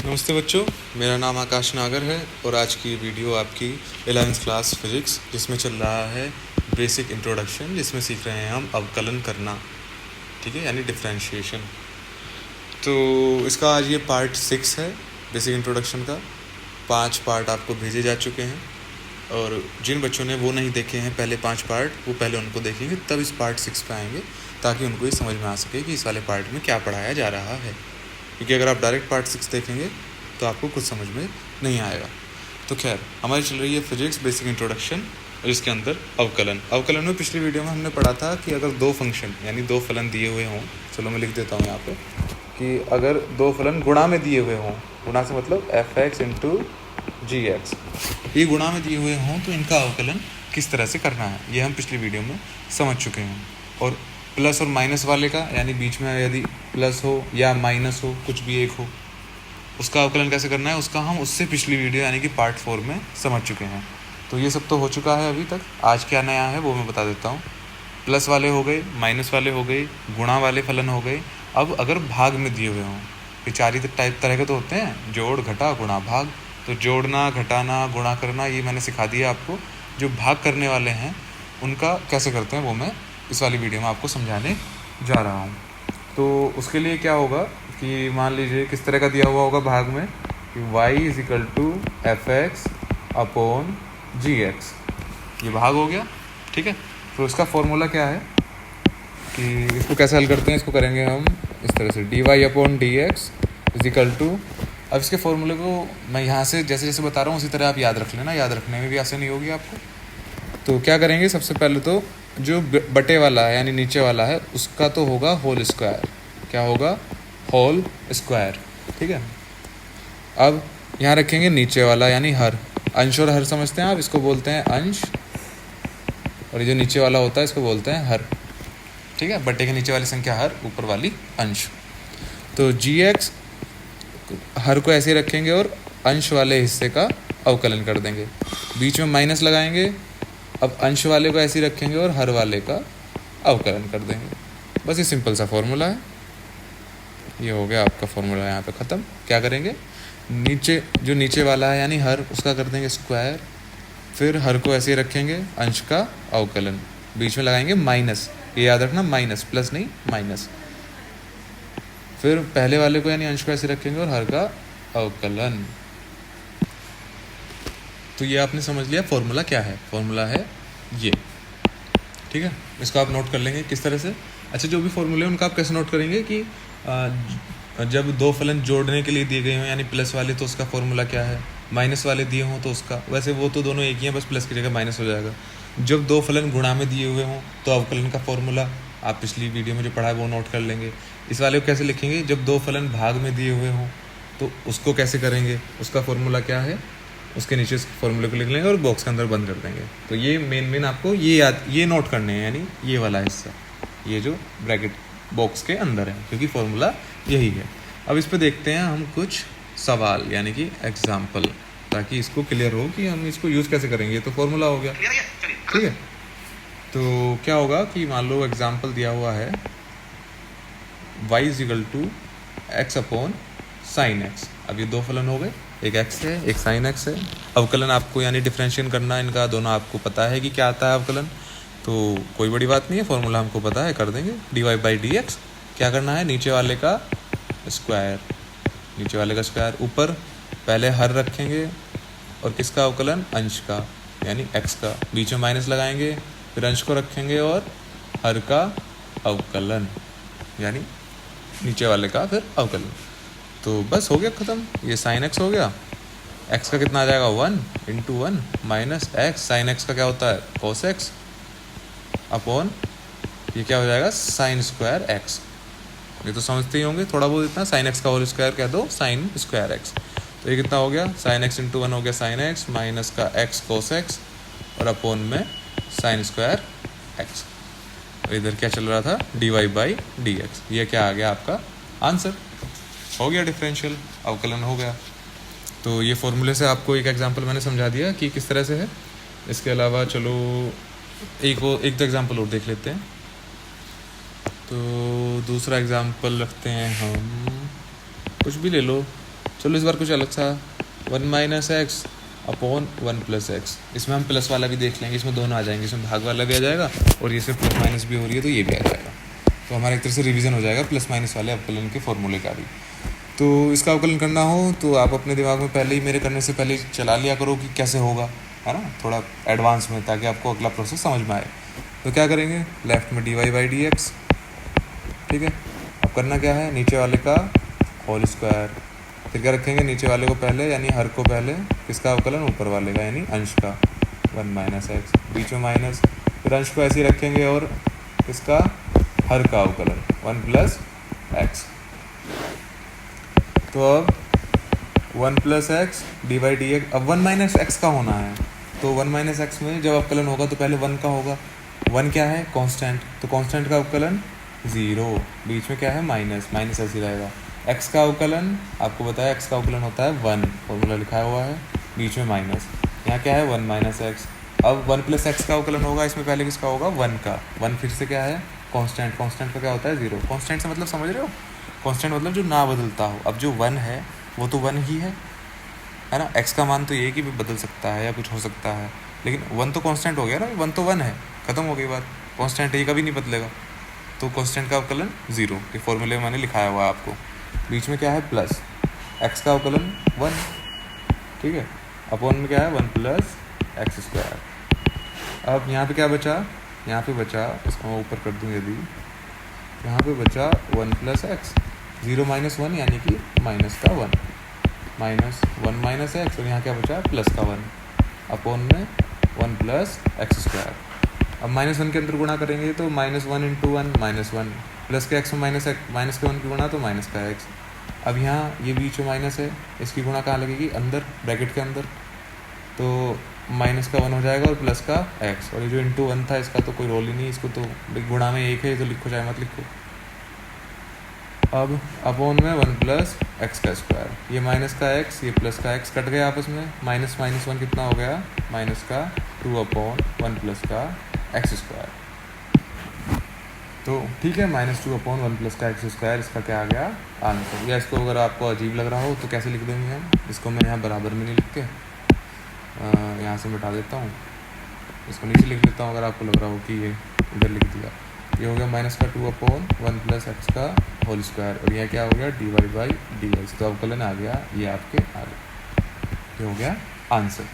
नमस्ते बच्चों, मेरा नाम आकाश नागर है और आज की वीडियो आपकी 11th क्लास फिजिक्स जिसमें चल रहा है बेसिक इंट्रोडक्शन, जिसमें सीख रहे हैं हम अवकलन करना। ठीक है, यानी डिफरेंशिएशन। तो इसका आज ये पार्ट 6 है बेसिक इंट्रोडक्शन का। 5 पार्ट आपको भेजे जा चुके हैं और जिन बच्चों ने वो नहीं देखे हैं पहले 5 पार्ट, वो पहले उनको देखेंगे, तब इस पार्ट 6 पे आएंगे, ताकि उनको ये समझ में आ सके कि इस वाले पार्ट में क्या पढ़ाया जा रहा है। क्योंकि अगर आप डायरेक्ट पार्ट 6 देखेंगे तो आपको कुछ समझ में नहीं आएगा। तो खैर, हमारी चल रही है फिजिक्स बेसिक इंट्रोडक्शन, जिसके अंदर अवकलन में पिछली वीडियो में हमने पढ़ा था कि अगर दो फंक्शन यानी दो फलन दिए हुए हों, चलो मैं लिख देता हूँ यहाँ पे कि अगर दो फलन गुणा में दिए हुए हों, गुणा से मतलब f(x) इंटू जी एक्स, ये गुणा में दिए हुए हों तो इनका अवकलन किस तरह से करना है, ये हम पिछली वीडियो में समझ चुके हैं। और प्लस और माइनस वाले का, यानी बीच में यदि प्लस हो या माइनस हो, कुछ भी एक हो, उसका अवकलन कैसे करना है, उसका हम उससे पिछली वीडियो यानी कि पार्ट 4 में समझ चुके हैं। तो ये सब तो हो चुका है अभी तक। आज क्या नया है वो मैं बता देता हूँ। प्लस वाले हो गए, माइनस वाले हो गए, गुणा वाले फलन हो गए। अब अगर भाग में दिए हुए हों, ये 4 ही तरह के तो होते हैं, जोड़, घटा, गुणा, भाग। तो जोड़ना, घटाना, गुणा करना ये मैंने सिखा दिया आपको। जो भाग करने वाले हैं उनका कैसे करते हैं वो मैं इस वाली वीडियो में आपको समझाने जा रहा हूँ। तो उसके लिए क्या होगा कि मान लीजिए किस तरह का दिया हुआ होगा भाग में कि y = f(x) अपॉन जी एक्स, ये भाग हो गया। ठीक है, तो इसका फॉर्मूला क्या है कि इसको कैसे हल करते हैं, इसको करेंगे हम इस तरह से dy/dx = अब इसके फॉर्मूले को मैं यहाँ से जैसे जैसे बता रहा हूँ उसी तरह आप याद रख लेना, याद रखने में भी आसानी होगी आपको। तो क्या करेंगे, सबसे पहले तो जो बटे वाला है यानी नीचे वाला है उसका तो होगा होल स्क्वायर। क्या होगा? Whole square. ठीक है, अब यहाँ रखेंगे नीचे वाला यानी हर। अंश और हर समझते हैं आप, इसको बोलते हैं अंश, और ये जो नीचे वाला होता है इसको बोलते हैं हर। ठीक है, बटे के नीचे वाली संख्या हर, ऊपर वाली अंश। तो जी एक्स हर को ऐसे रखेंगे और अंश वाले हिस्से का अवकलन कर देंगे, बीच में माइनस लगाएंगे। अब अंश वाले को ऐसे रखेंगे और हर वाले का अवकलन कर देंगे। बस ये सिंपल सा फॉर्मूला है। ये हो गया आपका फॉर्मूला यहाँ पे ख़त्म। क्या करेंगे, नीचे जो नीचे वाला है यानी हर, उसका कर देंगे स्क्वायर। फिर हर को ऐसे रखेंगे, अंश का अवकलन, बीच में लगाएंगे माइनस, ये याद रखना, माइनस, प्लस नहीं, माइनस। फिर पहले वाले को यानी अंश को ऐसे रखेंगे और हर का अवकलन। तो ये आपने समझ लिया फॉर्मूला क्या है। फॉर्मूला है ये। ठीक है, इसको आप नोट कर लेंगे किस तरह से। अच्छा, जो भी फॉर्मूले हैं उनका आप कैसे नोट करेंगे कि जब दो फलन जोड़ने के लिए दिए गए हों, यानी प्लस वाले तो उसका फॉर्मूला क्या है, माइनस वाले दिए हों तो उसका, वैसे वो तो दोनों एक ही हैं, बस प्लस की जगह माइनस हो जाएगा। जब दो फलन गुणा में दिए हुए हों तो अवकलन का फॉर्मूला आप पिछली वीडियो में जो पढ़ा है वो नोट कर लेंगे। इस वाले को कैसे लिखेंगे, जब दो फलन भाग में दिए हुए हों तो उसको कैसे करेंगे, उसका फॉर्मूला क्या है, उसके नीचे उस फॉर्मूले को लिख लेंगे और बॉक्स के अंदर बंद कर देंगे। तो ये मेन आपको ये नोट करने हैं, यानी ये वाला हिस्सा, ये जो ब्रैकेट बॉक्स के अंदर है, क्योंकि फॉर्मूला यही है। अब इस पे देखते हैं हम कुछ सवाल, यानी कि एग्जाम्पल, ताकि इसको क्लियर हो कि हम इसको यूज़ कैसे करेंगे। तो फॉर्मूला हो गया। ठीक है, तो क्या होगा कि मान लो एग्जाम्पल दिया हुआ है y = x upon sine x. अब ये दो फलन हो गए, एक x है एक साइन x है। अवकलन आपको यानी डिफरेंशिएट करना इनका, दोनों आपको पता है कि क्या आता है अवकलन, तो कोई बड़ी बात नहीं है, फॉर्मूला हमको पता है, कर देंगे। dy/dx क्या करना है, नीचे वाले का स्क्वायर, नीचे वाले का स्क्वायर, ऊपर पहले हर रखेंगे और किसका अवकलन, अंश का यानी x का, बीच में माइनस लगाएंगे, फिर अंश को रखेंगे और हर का अवकलन यानी नीचे वाले का फिर अवकलन। तो बस हो गया ख़त्म। ये साइन x हो गया, x का कितना आ जाएगा, 1 × 1 माइनस x, साइन x का क्या होता है, cos x, अपॉन ये क्या हो जाएगा, साइन स्क्वायर x। ये तो समझते ही होंगे थोड़ा बहुत, इतना साइन x का होल स्क्वायर कह दो, साइन स्क्वायर x। तो ये कितना हो गया, साइन x × 1 हो गया साइन x, माइनस का x cos x, और अपॉन में साइन स्क्वायर x। और इधर क्या चल रहा था, dy/dx। ये क्या आ गया आपका आंसर, हो गया डिफरेंशियल, अवकलन हो गया। तो ये फॉर्मूले से आपको एक एग्जांपल मैंने समझा दिया कि किस तरह से है। इसके अलावा चलो एक तो एग्जांपल और देख लेते हैं। तो दूसरा एग्जांपल रखते हैं हम, कुछ भी ले लो, चलो इस बार कुछ अलग सा, 1 minus x upon 1 plus x. इसमें हम प्लस वाला भी देख लेंगे, इसमें दोनों आ जाएंगे, इसमें भाग वाला भी आ जाएगा और ये सिर्फ प्लस माइनस भी हो रही है तो ये भी आ जाएगा। तो हमारा एक तरह से रिवीजन हो जाएगा प्लस माइनस वाले अवकलन के फॉर्मूले का भी। तो इसका अवकलन करना हो तो आप अपने दिमाग में पहले ही, मेरे करने से पहले चला लिया करो कि कैसे होगा, है ना, थोड़ा एडवांस में, ताकि आपको अगला प्रोसेस समझ में आए। तो क्या करेंगे, लेफ्ट में d y by d x, ठीक है। अब करना क्या है, नीचे वाले का होल स्क्वायर, फिर क्या रखेंगे, नीचे वाले को पहले यानी हर को पहले, किसका अवकलन, ऊपर वाले का यानी अंश का, 1 माइनस एक्स, बीच में माइनस, फिर अंश को ऐसे ही रखेंगे और किसका, हर का अवकलन 1 प्लस एक्स। तो अब 1 plus x d y d x, अब 1 माइनस एक्स का होना है, तो 1 माइनस एक्स में जब अवकलन होगा तो पहले 1 का होगा। 1 क्या है, कांस्टेंट, तो कांस्टेंट का अवकलन 0, बीच में क्या है माइनस, माइनस ऐसे रहेगा। x का अवकलन आपको बताया, x का अवकलन होता है 1, फॉर्मूला लिखा हुआ है, बीच में माइनस, यहाँ क्या है 1 माइनस एक्स। अब 1 प्लस एक्स का अवकलन होगा, इसमें पहले किसका होगा, 1 का, 1 फिर से क्या है कांस्टेंट, कांस्टेंट का क्या होता है 0। कांस्टेंट से मतलब समझ रहे हो, कांस्टेंट मतलब जो ना बदलता हो। अब जो 1 है वो तो 1 ही है ना, x का मान तो ये कि भी बदल सकता है या कुछ हो सकता है, लेकिन 1 तो कांस्टेंट हो गया ना, 1 तो 1 है, ख़त्म हो गई बात, कांस्टेंट है, ये कभी नहीं बदलेगा। तो कांस्टेंट का अवकलन 0, ये फॉर्मूले में मैंने लिखाया हुआ है आपको। बीच में क्या है प्लस, x का अवकलन 1, ठीक है, अपॉन में क्या है 1 प्लस एक्स स्क्वायर। अब यहाँ पे क्या बचा, यहाँ पे बचा, इसको मैं ऊपर कर दूँ यदि, यहाँ पे बचा 1 प्लस एक्स, 0 माइनस 1 यानी कि माइनस का 1, माइनस 1 माइनस एक्स, और यहाँ क्या बचा प्लस का 1, अपॉन में 1 प्लस एक्स स्क्वायर। अब माइनस 1 के अंदर गुणा करेंगे तो माइनस 1 इंटू 1 माइनस 1, प्लस के एक्स में माइनस के 1 की गुणा तो माइनस का एक्स। अब यहाँ ये बीच में माइनस है, इसकी गुणा कहाँ लगेगी, अंदर ब्रैकेट के अंदर, तो माइनस का 1 हो जाएगा और प्लस का एक्स, और ये जो इंटू 1 था इसका तो कोई रोल ही नहीं, इसको तो गुणा में 1 है तो लिखो चाहे मत लिखो। अब अपॉन में 1 प्लस एक्स का स्क्वायर, ये माइनस का एक्स, ये प्लस का एक्स कट गया आपस में, माइनस माइनस 1 कितना हो गया, माइनस का 2 अपॉन 1 प्लस का एक्स स्क्वायर। तो ठीक है, माइनस 2 अपॉन 1 प्लस का एक्स स्क्वायर, इसका क्या आ गया आंसर। या इसको अगर आपको अजीब लग रहा हो तो कैसे लिख देंगे हम, इसको मैं यहाँ बराबर में नहीं लिख के यहाँ से मिटा देता हूँ, इसको नीचे लिख लेता हूँ, अगर आपको लग रहा हो कि ये इधर लिख दिया। ये हो गया माइनस का 2 अपॉन 1 प्लस एक्स का होल स्क्वायर, और यह क्या हो गया d y by d x. तो अवकलन आ गया ये आपके आ गया, ये हो गया आंसर।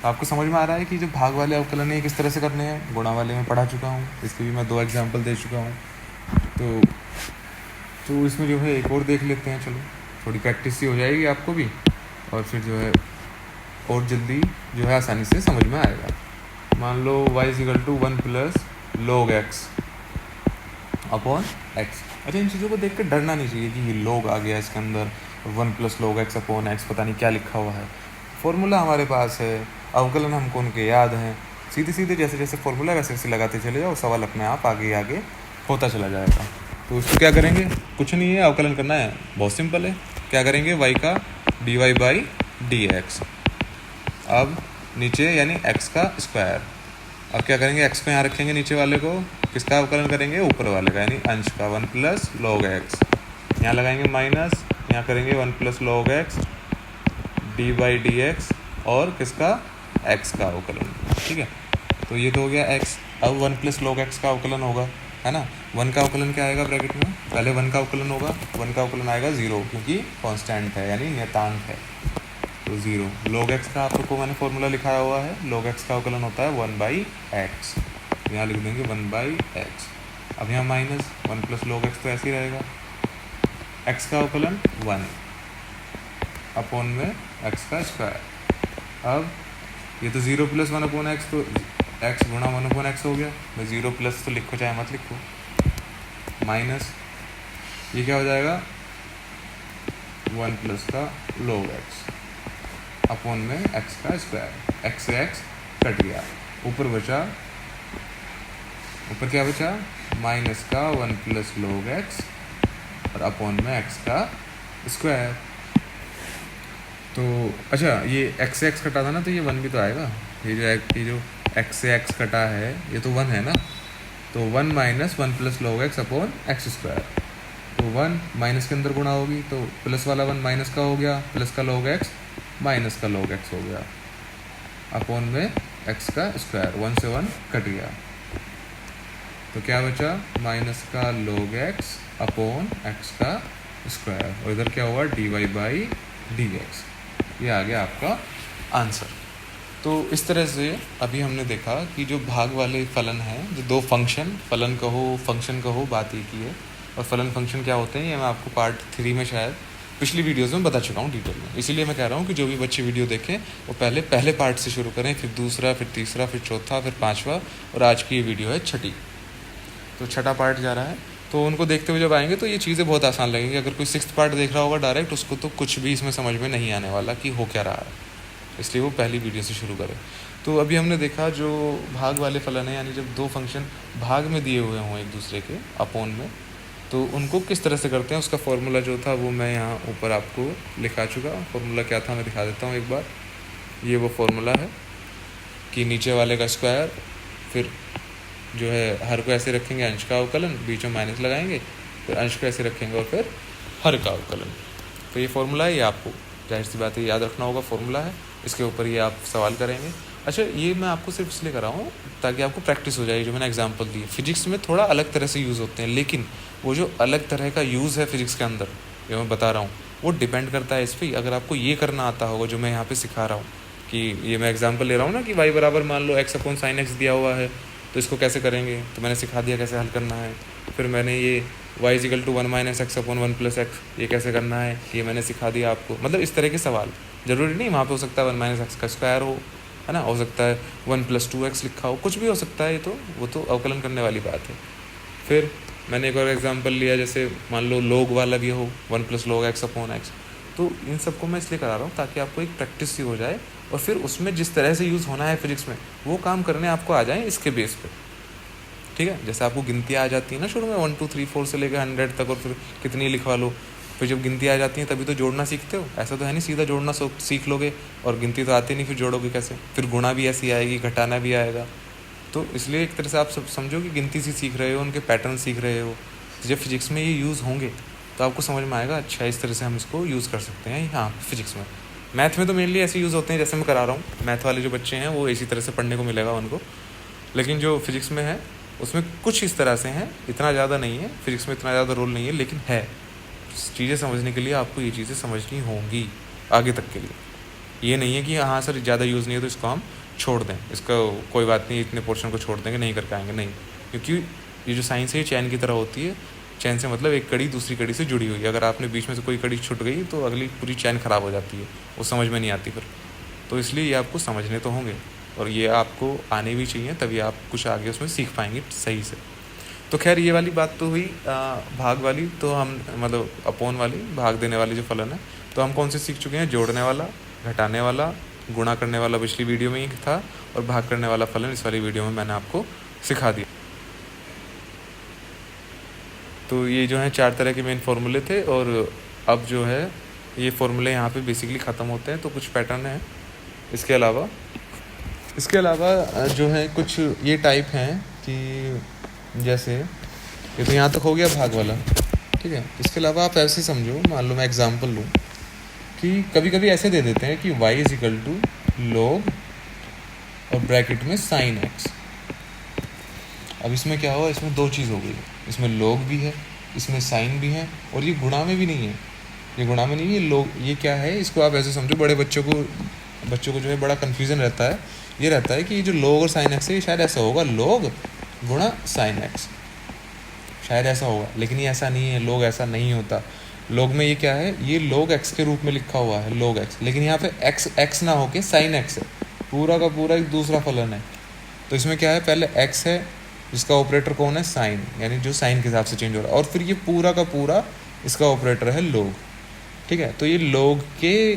आपको समझ में आ रहा है कि जो भाग वाले अवकलन है किस तरह से करने हैं, गुणा वाले में पढ़ा चुका हूँ, इसके भी मैं 2 एग्जाम्पल दे चुका हूँ। तो इसमें जो है एक और देख लेते हैं, चलो थोड़ी प्रैक्टिस ही हो जाएगी आपको भी, और फिर जो है और जल्दी जो है आसानी से समझ में आएगा। मान लो y = 1 plus log x upon x. अच्छा, इन चीज़ों को देख कर डरना नहीं चाहिए कि ये लोग आ गया इसके अंदर, 1 plus log x upon x पता नहीं क्या लिखा हुआ है। फॉर्मूला हमारे पास है, अवकलन हमको उनके याद हैं, सीधे सीधे जैसे जैसे फॉर्मूला वैसे वैसे लगाते चले जाओ, सवाल अपने आप आगे आगे होता चला जाएगा। तो उसको क्या करेंगे, कुछ नहीं है, अवकलन करना है, बहुत सिंपल है। क्या करेंगे, y का d y by d x, अब नीचे यानी x का स्क्वायर। अब क्या करेंगे, x को यहाँ रखेंगे, नीचे वाले को किसका अवकलन करेंगे, ऊपर वाले का यानी अंश का 1 प्लस log x, यहाँ लगाएंगे माइनस, यहाँ करेंगे 1 plus log x D by d x, और किसका x का अवकलन, ठीक है। तो ये तो हो गया x। अब 1 प्लस log x का अवकलन होगा, है ना। 1 का अवकलन क्या आएगा ब्रैकेट में, पहले 1 का अवकलन होगा, 1 का अवकलन आएगा 0, क्योंकि कांस्टेंट है यानी नियतांक है, तो 0। log x का आपको मैंने फॉर्मूला लिखाया हुआ है, log x का अवकलन होता है 1/x, यहाँ लिख देंगे 1/x। अब यहाँ माइनस 1 प्लस log x तो ऐसे ही रहेगा, x का अवकलन 1 अपॉन में x का स्क्वायर। अब ये तो 0 प्लस 1 अपॉन एक्स, तो x गुणा 1 अपॉन एक्स हो गया, मैं 0 प्लस तो लिखो चाहे मत लिखो, माइनस ये क्या हो जाएगा 1 प्लस का log x अपॉन में x का स्क्वायर, x से x कट गया, ऊपर बचा, ऊपर क्या बचा माइनस का 1 प्लस log x और अपॉन में x का स्क्वायर। तो अच्छा, ये x से x कटा था ना, तो ये 1 भी तो आएगा, ये जो x से x कटा है ये तो 1 है ना, तो 1 minus 1 plus log x upon x square, तो 1 माइनस के अंदर गुणा होगी तो प्लस वाला 1 माइनस का हो गया, प्लस का log x माइनस का log x हो गया, अपॉन में x का स्क्वायर, 1 से 1 कट गया, तो क्या बचा माइनस का log x अपॉन x का स्क्वायर, और इधर क्या हुआ dy/dx। ये आ गया आपका आंसर। तो इस तरह से अभी हमने देखा कि जो भाग वाले फलन हैं, जो दो फंक्शन, फलन कहो फंक्शन कहो, बात एक ही है, और फलन फंक्शन क्या होते हैं ये मैं आपको पार्ट 3 में शायद पिछली वीडियोज़ में बता चुका हूँ डिटेल में। इसीलिए मैं कह रहा हूँ कि जो भी बच्चे वीडियो देखें वो पहले पार्ट से शुरू करें, फिर दूसरा, फिर तीसरा, फिर चौथा, फिर पाँचवा, और आज की ये वीडियो है छठी, तो छठा पार्ट जा रहा है। तो उनको देखते हुए जब आएंगे तो ये चीज़ें बहुत आसान लगेंगी। अगर कोई 6th पार्ट देख रहा होगा डायरेक्ट, उसको तो कुछ भी इसमें समझ में नहीं आने वाला कि हो क्या रहा है, इसलिए वो पहली वीडियो से शुरू करें। तो अभी हमने देखा जो भाग वाले फलन है, यानी जब दो फंक्शन भाग में दिए हुए हों एक दूसरे के अपोन में, तो उनको किस तरह से करते हैं उसका फॉर्मूला जो था वो मैं यहाँ ऊपर आपको लिखा चुका। फॉर्मूला क्या था मैं दिखा देता हूँ एक बार। ये वो फॉर्मूला है कि नीचे वाले का स्क्वायर, फिर जो है हर को ऐसे रखेंगे अंश का अवकलन, बीच में माइनस लगाएंगे, फिर अंश को ऐसे रखेंगे और फिर हर का अवकलन। तो ये फॉर्मूला है, ये आपको जाहिर सी बात है याद रखना होगा, फॉर्मूला है, इसके ऊपर ये आप सवाल करेंगे। अच्छा, ये मैं आपको सिर्फ इसलिए कर रहा हूँ ताकि आपको प्रैक्टिस हो जाए। जो मैंने एग्जांपल दिए फिजिक्स में थोड़ा अलग तरह से यूज़ होते हैं, लेकिन वो जो अलग तरह का यूज़ है फिजिक्स के अंदर जो मैं बता रहा हूँ वो डिपेंड करता है इस पर। अगर आपको ये करना आता होगा जो मैं यहाँ पे सिखा रहा हूँ, कि ये मैं एग्जांपल ले रहा हूँ ना कि y बराबर मान लो x अपॉन साइन x दिया हुआ है, तो इसको कैसे करेंगे, तो मैंने सिखा दिया कैसे हल करना है। फिर मैंने ये y equal to 1 minus x upon 1 plus x, ये कैसे करना है ये मैंने सिखा दिया आपको। मतलब इस तरह के सवाल ज़रूरी नहीं वहाँ पे हो सकता है 1 माइनस एक्स का स्क्वायर है ना, हो सकता है 1 प्लस 2x लिखा हो, कुछ भी हो सकता है, ये तो वो तो अवकलन करने वाली बात है। फिर मैंने एक और एग्जांपल लिया, जैसे मान लो log वाला भी हो 1 plus log x upon x। तो इन सबको मैं इसलिए करा रहा हूँ ताकि आपको एक प्रैक्टिस सी हो जाए, और फिर उसमें जिस तरह से यूज़ होना है फिजिक्स में वो काम करने आपको आ जाए इसके बेस पे। ठीक है, जैसे आपको गिनतियाँ आ जाती है ना शुरू में 1 2 3 4 से लेकर 100 तक, और फिर कितनी लिखवा लो, फिर जब गिनती आ जाती है तभी तो जोड़ना सीखते हो। ऐसा तो है नहीं सीधा जोड़ना सीख लोगे और गिनती तो आती नहीं, फिर जोड़ोगे कैसे, फिर गुणा भी ऐसी आएगी, घटाना भी आएगा। तो इसलिए एक तरह से आप सब समझो कि गिनती सी सीख रहे हो, उनके पैटर्न सीख रहे हो। जब फिजिक्स में ये यूज़ होंगे तो आपको समझ में आएगा, अच्छा इस तरह से हम इसको यूज़ कर सकते हैं यहाँ फिजिक्स में। मैथ में तो मेनली ऐसे यूज़ होते हैं जैसे मैं करा रहा हूँ, मैथ वाले जो बच्चे हैं वो इसी तरह से पढ़ने को मिलेगा उनको। लेकिन जो फिजिक्स में है उसमें कुछ इस तरह से हैं, इतना ज़्यादा नहीं है, फिजिक्स में इतना ज़्यादा रोल नहीं है, लेकिन है। चीज़ें समझने के लिए आपको ये चीज़ें समझनी होंगी आगे तक के लिए। ये नहीं है कि हाँ सर ज़्यादा यूज़ नहीं है तो इसको हम छोड़ दें, इसका कोई बात नहीं, इतने पोर्शन को छोड़ देंगे, नहीं कर पाएंगे, नहीं। क्योंकि ये जो साइंस है ये चैन की तरह होती है। चैन से मतलब एक कड़ी दूसरी कड़ी से जुड़ी हुई है। अगर आपने बीच में से कोई कड़ी छूट गई तो अगली पूरी चैन ख़राब हो जाती है, वो समझ में नहीं आती फिर। तो इसलिए ये आपको समझने तो होंगे और ये आपको आने भी चाहिए, तभी आप कुछ आगे उसमें सीख पाएंगे सही से। तो खैर ये वाली बात तो हुई भाग वाली। तो हम मतलब अपोन वाली भाग देने वाली जो फलन है, तो हम कौन से सीख चुके हैं, जोड़ने वाला, घटाने वाला, गुणा करने वाला पिछली वीडियो में ही था, और भाग करने वाला फलन इस वाली वीडियो में मैंने आपको सिखा दिया। तो ये जो है 4 तरह के मेन फार्मूले थे, और अब जो है ये फार्मूले यहाँ पे बेसिकली ख़त्म होते हैं। तो कुछ पैटर्न है इसके अलावा जो है कुछ ये टाइप हैं कि जैसे ये तो यहाँ तक हो गया भाग वाला, ठीक है। इसके अलावा आप ऐसे समझो, मान लो मैं एग्जांपल लूँ कि कभी कभी ऐसे दे देते हैं कि y is equal to log और ब्रैकेट में साइन x। अब इसमें क्या हुआ, इसमें दो चीज़ हो गई, इसमें log भी है, इसमें साइन भी है, और ये गुणा में भी नहीं है, ये गुणा में नहीं है, log ये क्या है, इसको आप ऐसे समझो। बड़े बच्चों को जो है बड़ा कन्फ्यूज़न रहता है, ये रहता है कि ये जो log और साइन x है ये शायद ऐसा होगा log गुणा साइन x, शायद ऐसा होगा, लेकिन ये ऐसा नहीं है, log ऐसा नहीं होता। log में ये क्या है, ये log x के रूप में लिखा हुआ है log x, लेकिन यहाँ पे x ना होके साइन x है, पूरा का पूरा एक दूसरा फलन है। तो इसमें क्या है, पहले x है जिसका ऑपरेटर कौन है, साइन, यानी जो साइन के हिसाब से चेंज हो रहा है, और फिर ये पूरा का पूरा इसका ऑपरेटर है log, ठीक है। तो ये log के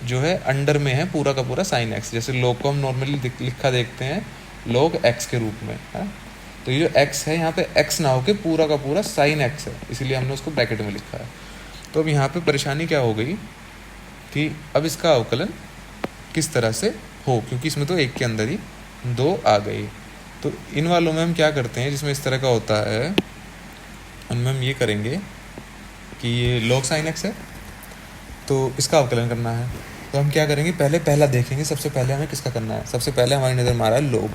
जो है अंडर में है पूरा का पूरा साइन x। जैसे log को हम नॉर्मली लिखा देखते हैं log x के रूप में है, तो ये जो x है यहाँ पे x ना होके पूरा का पूरा साइन x है, इसीलिए हमने उसको ब्रैकेट में लिखा है। तो अब यहाँ पे परेशानी क्या हो गई कि अब इसका अवकलन किस तरह से हो, क्योंकि इसमें तो एक के अंदर ही दो आ गई। तो इन वालों में हम क्या करते हैं, जिसमें इस तरह का होता है उनमें हम ये करेंगे कि ये log sin x है, तो इसका अवकलन करना है। तो हम क्या करेंगे, पहले पहला देखेंगे, सबसे पहले हमें किसका करना है। सबसे पहले हमारी नज़र में आ रहा है log,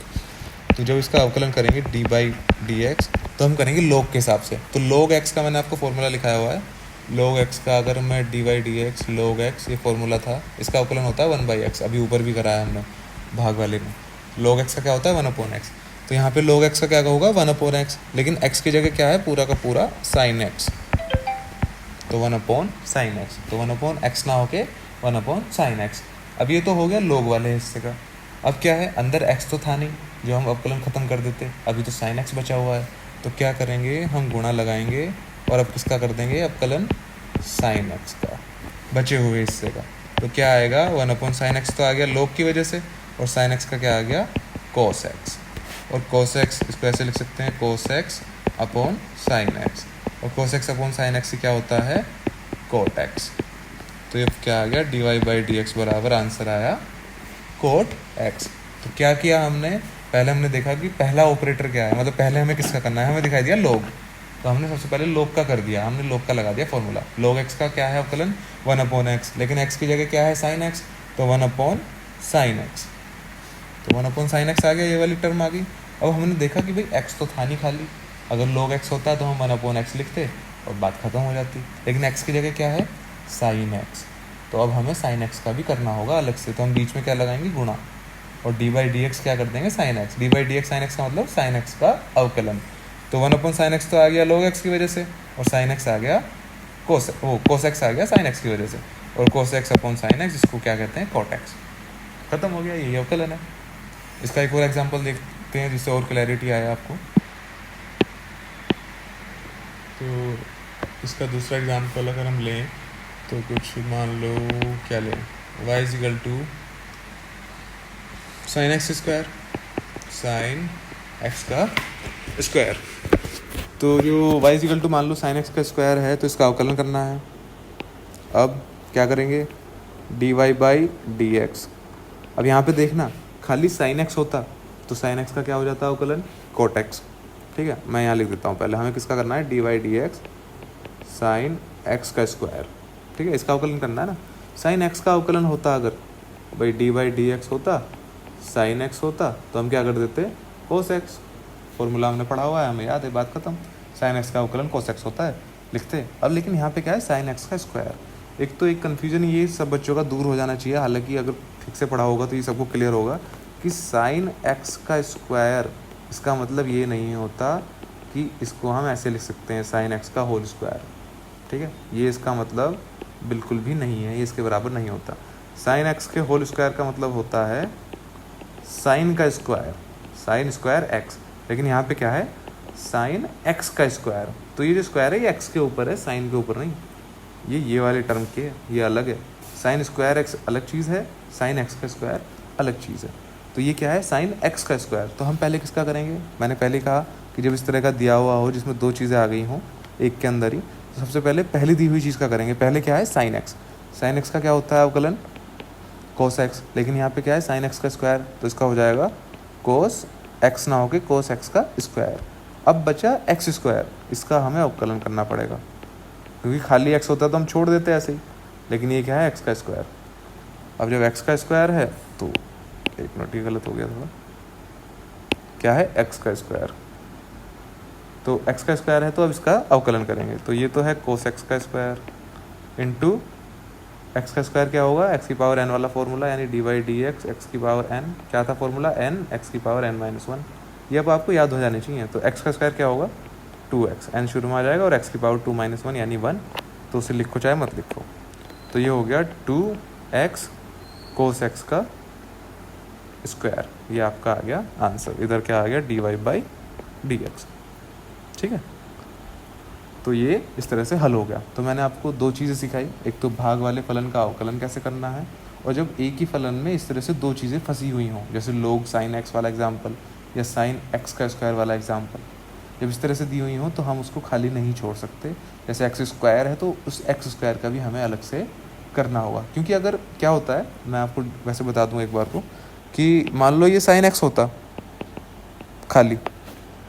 तो जब इसका अवकलन करेंगे d/dx तो हम करेंगे log के हिसाब से। तो log x का मैंने आपको फॉर्मूला लिखाया हुआ है। log x का अगर मैं d/dx log x, ये फॉर्मूला था, इसका अवकलन होता है 1/x। अभी ऊपर भी कराया हमने भाग वाले में। log x का क्या होता है 1/x। तो यहाँ पे log x का क्या होगा 1/x, लेकिन x की जगह क्या है पूरा का पूरा sin x, तो 1/sin x। तो 1/x ना होके 1/sin x। अब ये तो हो गया log वाले हिस्से का। अब क्या है, अंदर x तो था नहीं जो हम अवकलन ख़त्म कर देते, अभी तो sin x बचा हुआ है। तो क्या करेंगे, हम गुणा लगाएंगे और अब किसका कर देंगे अवकलन, sin x का, बचे हुए हिस्से का। तो क्या आएगा 1/sin x तो आ गया log की वजह से, और sin x का क्या आ गया cos x। और cos x इसको ऐसे लिख सकते हैं cos x upon sin x, और cos x upon sin x क्या होता है cot x। तो ये क्या आ गया dy/dx बराबर आंसर आया cot x। तो क्या किया हमने, पहले हमने देखा कि पहला ऑपरेटर क्या है, मतलब पहले हमें किसका करना है, हमें दिखाई दिया log, तो हमने सबसे पहले log का कर दिया, हमने log का लगा दिया फॉर्मूला। log x का क्या है अवकलन 1/x, लेकिन x की जगह क्या है sin x, तो 1/sin x। तो 1/sin x आ गया, ये वाली टर्म आ गई। अब हमने देखा कि भाई x तो था नहीं खाली, अगर log x होता तो हम 1/x लिखते और बात ख़त्म हो जाती, लेकिन x की जगह क्या है sin x। तो अब हमें sin x का भी करना होगा अलग से, तो हम बीच में क्या लगाएंगे गुणा, और d/dx क्या कर देंगे sin x। d/dx sin x का मतलब sin x का अवकलन। तो 1/sin x तो आ गया log x की वजह से, और sin x आ गया cos x आ गया sin x की वजह से, और cos x upon sin x इसको क्या कहते हैं cot x। खत्म हो गया, यही अवकलन है। इसका एक और एग्जांपल देखते हैं जिससे और क्लैरिटी आए आपको। तो इसका दूसरा एग्जांपल अगर हम लें तो कुछ मान लो क्या लें, y = sin x square, sin x का स्क्वायर। तो जो y = मान लो sin x का स्क्वायर है, तो इसका अवकलन करना है। अब क्या करेंगे dy/dx। अब यहाँ पे देखना खाली sin x होता तो sin x का क्या हो जाता अवकलन cot x। ठीक है, मैं यहाँ लिख देता हूँ, पहले हमें किसका करना है dy/dx sin x का स्क्वायर। ठीक है, इसका अवकलन करना है ना। sin x का अवकलन होता अगर भाई dy/dx होता, sin x होता, तो हम क्या कर देते cos x। फॉर्मूला हमने पढ़ा हुआ है, हमें याद है, बात खत्म। sin x का अवकलन cos x होता है, लिखते। अब लेकिन यहाँ पे क्या है sin x का स्क्वायर। एक तो एक कन्फ्यूजन ये सब बच्चों का दूर हो जाना चाहिए, हालांकि अगर ठीक से पढ़ा होगा तो ये सबको क्लियर होगा कि sin x का स्क्वायर इसका मतलब ये नहीं होता कि इसको हम ऐसे लिख सकते हैं sin x का होल स्क्वायर। ठीक है, ये इसका मतलब बिल्कुल भी नहीं है, ये इसके बराबर नहीं होता। sin x के होल स्क्वायर का मतलब होता है sin का स्क्वायर, sin स्क्वायर x, लेकिन यहाँ पे क्या है sin x का स्क्वायर। तो ये जो स्क्वायर है ये x के ऊपर है, sin के ऊपर नहीं। ये वाले टर्म के ये अलग है, sin स्क्वायर x अलग चीज़ है, sin x का स्क्वायर अलग चीज़ है। तो ये क्या है sin x का स्क्वायर। तो हम पहले किसका करेंगे, मैंने पहले कहा कि जब इस तरह का दिया हुआ हो जिसमें दो चीज़ें आ गई हों एक के अंदर ही, तो सबसे पहले पहली दी हुई चीज़ का करेंगे। पहले क्या है sin x, sin x का क्या होता है अवकलन cos x, लेकिन यहाँ पे क्या है sin x का स्क्वायर, तो इसका हो जाएगा cos x ना होके cos x का स्क्वायर। अब बचा x स्क्वायर, इसका हमें अवकलन करना पड़ेगा, क्योंकि खाली x होता तो हम छोड़ देते ऐसे ही, लेकिन ये क्या है x का स्क्वायर। अब जब x का स्क्वायर है तो एक मिनट, ये गलत हो गया थोड़ा, क्या है x का स्क्वायर, तो x का स्क्वायर है तो अब इसका अवकलन करेंगे। तो ये तो है cos x का स्क्वायर इंटू x का स्क्वायर क्या होगा x की पावर n वाला फॉर्मूला, यानी dy/dx x की पावर n, क्या था फॉर्मूला n x की पावर n-1। ये अब आपको याद हो जाने चाहिए। तो x का स्क्वायर क्या होगा 2x, n शुरू में आ जाएगा, और x की पावर 2-1 यानी 1, तो उसे लिखो चाहे मत लिखो। तो ये हो गया 2x cos x का स्क्वायर, ये आपका आ गया आंसर। इधर क्या आ गया dy/dx। ठीक है, तो ये इस तरह से हल हो गया। तो मैंने आपको दो चीज़ें सिखाई, एक तो भाग वाले फलन का अवकलन कैसे करना है, और जब एक ही फलन में इस तरह से दो चीज़ें फंसी हुई हों, जैसे log sin x वाला एग्जाम्पल या sin x का स्क्वायर वाला एग्जाम्पल, जब इस तरह से दी हुई हों तो हम उसको खाली नहीं छोड़ सकते। जैसे x स्क्वायर है तो उस x स्क्वायर का भी हमें अलग से करना होगा, क्योंकि अगर क्या होता है, मैं आपको वैसे बता दूँ एक बार को, कि मान लो ये sin x होता खाली,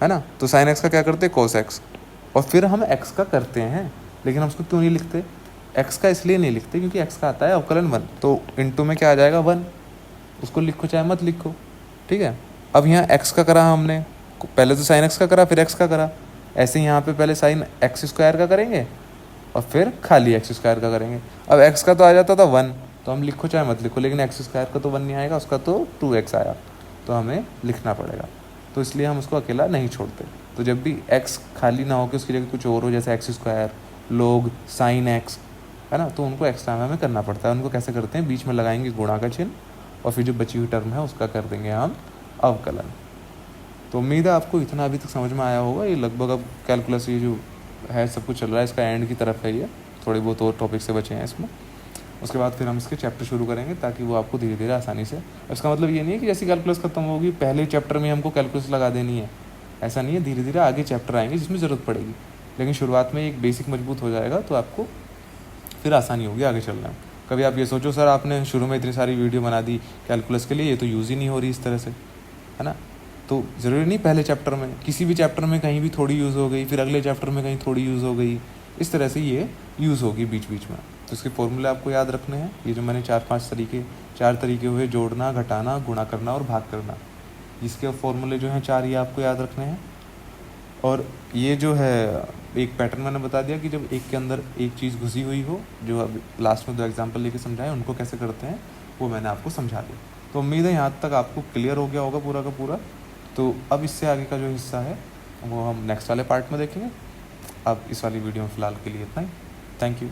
है ना, तो sin x का क्या करते cos x, और फिर हम x का करते हैं, लेकिन हम उसको क्यों नहीं लिखते? एक्स का इसलिए नहीं लिखते क्योंकि एक्स का आता है अवकलन 1, तो इनटू में क्या आ जाएगा 1, उसको लिखो चाहे मत लिखो, ठीक है। अब यहाँ एक्स का करा हमने, पहले तो साइन एक्स का करा फिर एक्स का करा, ऐसे यहाँ पे पहले साइन एक्स स्क्वायर का करेंगे और फिर खाली एक्स स्क्वायर का करेंगे। अब एक्स का तो आ जाता था 1, तो हम लिखो चाहे मत लिखो, लेकिन एक्स स्क्वायर का तो 1 नहीं आएगा, उसका तो 2x आया, तो हमें लिखना पड़ेगा, तो इसलिए हम उसको अकेला नहीं छोड़ते। तो जब भी x खाली ना हो कि उसकी जगह कुछ और हो, जैसे एक्स स्क्वायर, लोग, साइन एक्स, है ना, तो उनको एक्स्ट्रा में हमें करना पड़ता है। उनको कैसे करते हैं? बीच में लगाएंगे गुणा का चिन्ह और फिर जो बची हुई टर्म है उसका कर देंगे हम अवकलन। तो उम्मीद है आपको इतना अभी तक समझ में आया होगा। ये लगभग अब कैलकुलस ये जो है सब कुछ चल रहा है इसका एंड की तरफ है, ये थोड़ी बहुत और टॉपिक से बचे हैं इसमें। उसके बाद फिर हम इसके चैप्टर शुरू करेंगे ताकि वो आपको धीरे धीरे आसानी से, इसका मतलब ये नहीं है कि जैसे कैलकुलस खत्म होगी पहले चैप्टर में हमको कैलकुलस लगा देनी है, ऐसा नहीं है। धीरे धीरे आगे चैप्टर आएंगे जिसमें ज़रूरत पड़ेगी, लेकिन शुरुआत में एक बेसिक मजबूत हो जाएगा तो आपको फिर आसानी होगी आगे चलना में। कभी आप ये सोचो सर आपने शुरू में इतनी सारी वीडियो बना दी कैलकुलस के लिए, ये तो यूज़ ही नहीं हो रही इस तरह से, है ना। तो ज़रूरी नहीं पहले चैप्टर में, किसी भी चैप्टर में कहीं भी थोड़ी यूज़ हो गई, फिर अगले चैप्टर में कहीं थोड़ी यूज़ हो गई, इस तरह से ये यूज़ होगी बीच बीच में। तो इसके फॉर्मूले आपको याद रखने हैं, ये जो मैंने 4 तरीके हुए, जोड़ना, घटाना, गुणा करना और भाग करना, इसके फॉर्मूले जो हैं 4 ये आपको याद रखने हैं। और ये जो है एक पैटर्न मैंने बता दिया कि जब एक के अंदर एक चीज़ घुसी हुई हो, जो अब लास्ट में 2 एग्जाम्पल लेके समझाएं उनको कैसे करते हैं वो मैंने आपको समझा दिया। तो उम्मीद है यहाँ तक आपको क्लियर हो गया होगा पूरा का पूरा। तो अब इससे आगे का जो हिस्सा है वो हम नेक्स्ट वाले पार्ट में देखेंगे। अब इस वाली वीडियो में फ़िलहाल के लिए इतना ही। Thank you.